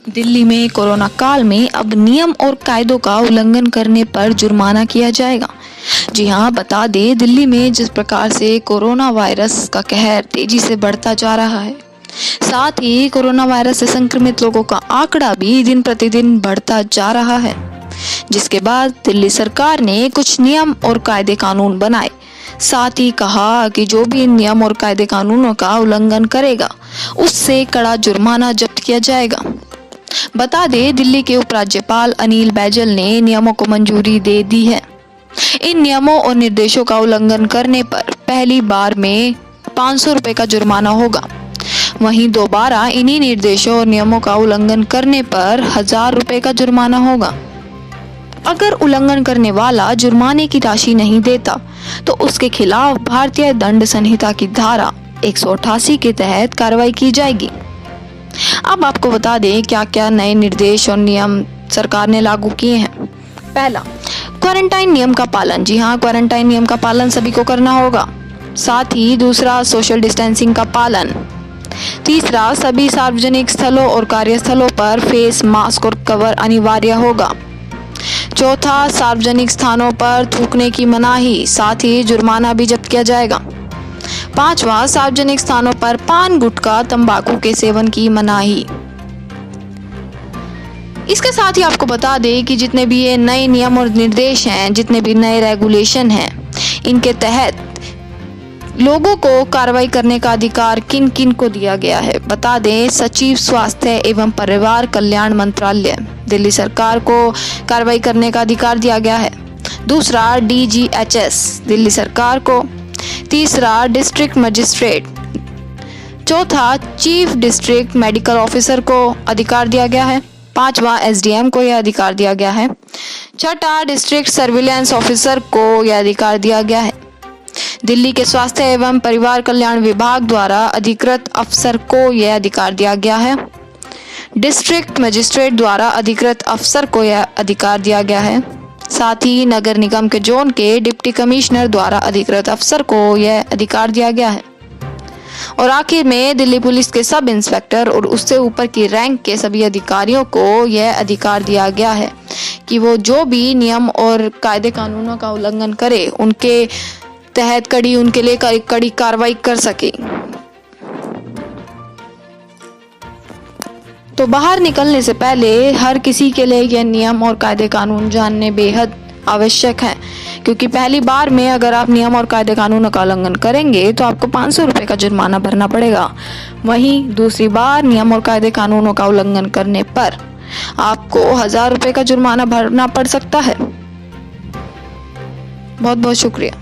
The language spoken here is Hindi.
दिल्ली में कोरोना काल में अब नियम और कायदों का उल्लंघन करने पर जुर्माना किया जाएगा। जी हाँ, बता दें, दिल्ली में जिस प्रकार से कोरोना वायरस का कहर तेजी से बढ़ता जा रहा है, साथ ही कोरोना वायरस से संक्रमित लोगों का आंकड़ा भी दिन प्रतिदिन बढ़ता जा रहा है, जिसके बाद दिल्ली सरकार ने कुछ नियम और कायदे कानून बनाए। साथ ही कहा कि जो भी इन नियम और कायदे कानूनों का उल्लंघन करेगा उससे कड़ा जुर्माना जब्त किया जाएगा। बता दें, दिल्ली के उपराज्यपाल अनिल बैजल ने नियमों को मंजूरी दे दी है। इन नियमों और निर्देशों का उल्लंघन करने पर पहली बार में 500 रुपए का जुर्माना होगा। वहीं दोबारा इन्हीं निर्देशों और नियमों का उल्लंघन करने पर 1000 रुपए का जुर्माना होगा। अगर उल्लंघन करने वाला जुर्माने की राशि नहीं देता तो उसके खिलाफ भारतीय दंड संहिता की धारा 188 के तहत कार्रवाई की जाएगी। अब आपको बता दें क्या क्या नए निर्देश और नियम सरकार ने लागू किए हैं। पहला, क्वारंटाइन नियम का पालन। जी हाँ, क्वारंटाइन नियम का पालन सभी को करना होगा। साथ ही दूसरा, सोशल डिस्टेंसिंग का पालन। तीसरा, सभी सार्वजनिक स्थलों और कार्यस्थलों पर फेस मास्क और कवर अनिवार्य होगा। चौथा, सार्वजनिक स्थानों पर थूकने की मनाही, साथ ही जुर्माना भी जब्त किया जाएगा। पांचवा, सार्वजनिक स्थानों पर पान, गुटखा, तंबाकू के सेवन की मनाही। इसके साथ ही आपको बता दें कि जितने भी ये नए नियम और निर्देश हैं, जितने भी नए रेगुलेशन हैं, इनके तहत लोगों को कार्रवाई करने का अधिकार किन किन को दिया गया है। बता दें, सचिव स्वास्थ्य एवं परिवार कल्याण मंत्रालय दिल्ली सरकार को कार्रवाई करने का अधिकार दिया गया है। दूसरा, DGHS दिल्ली सरकार को। तीसरा, डिस्ट्रिक्ट मजिस्ट्रेट। चौथा, चीफ डिस्ट्रिक्ट मेडिकल ऑफिसर को अधिकार दिया गया है। पांचवा, SDM को यह अधिकार दिया गया है। छठा, डिस्ट्रिक्ट सर्विलांस ऑफिसर को यह अधिकार दिया गया है। दिल्ली के स्वास्थ्य एवं परिवार कल्याण विभाग द्वारा अधिकृत अफसर को यह अधिकार दिया गया है। डिस्ट्रिक्ट मजिस्ट्रेट द्वारा अधिकृत अफसर को यह अधिकार दिया गया है। साथ ही नगर निगम के जोन के डिप्टी कमिश्नर द्वारा अधिकृत अफसर को यह अधिकार दिया गया है। और आखिर में दिल्ली पुलिस के सब इंस्पेक्टर और उससे ऊपर की रैंक के सभी अधिकारियों को यह अधिकार दिया गया है कि वो जो भी नियम और कायदे कानूनों का उल्लंघन करे उनके तहत उनके लिए कड़ी कार्रवाई कर सके। तो बाहर निकलने से पहले हर किसी के लिए यह नियम और कायदे कानून जानने बेहद आवश्यक है, क्योंकि पहली बार में अगर आप नियम और कायदे कानूनों का उल्लंघन करेंगे तो आपको 500 रुपए का जुर्माना भरना पड़ेगा। वहीं दूसरी बार नियम और कायदे कानूनों का उल्लंघन करने पर आपको 1000 रुपए का जुर्माना भरना पड़ सकता है। बहुत बहुत शुक्रिया।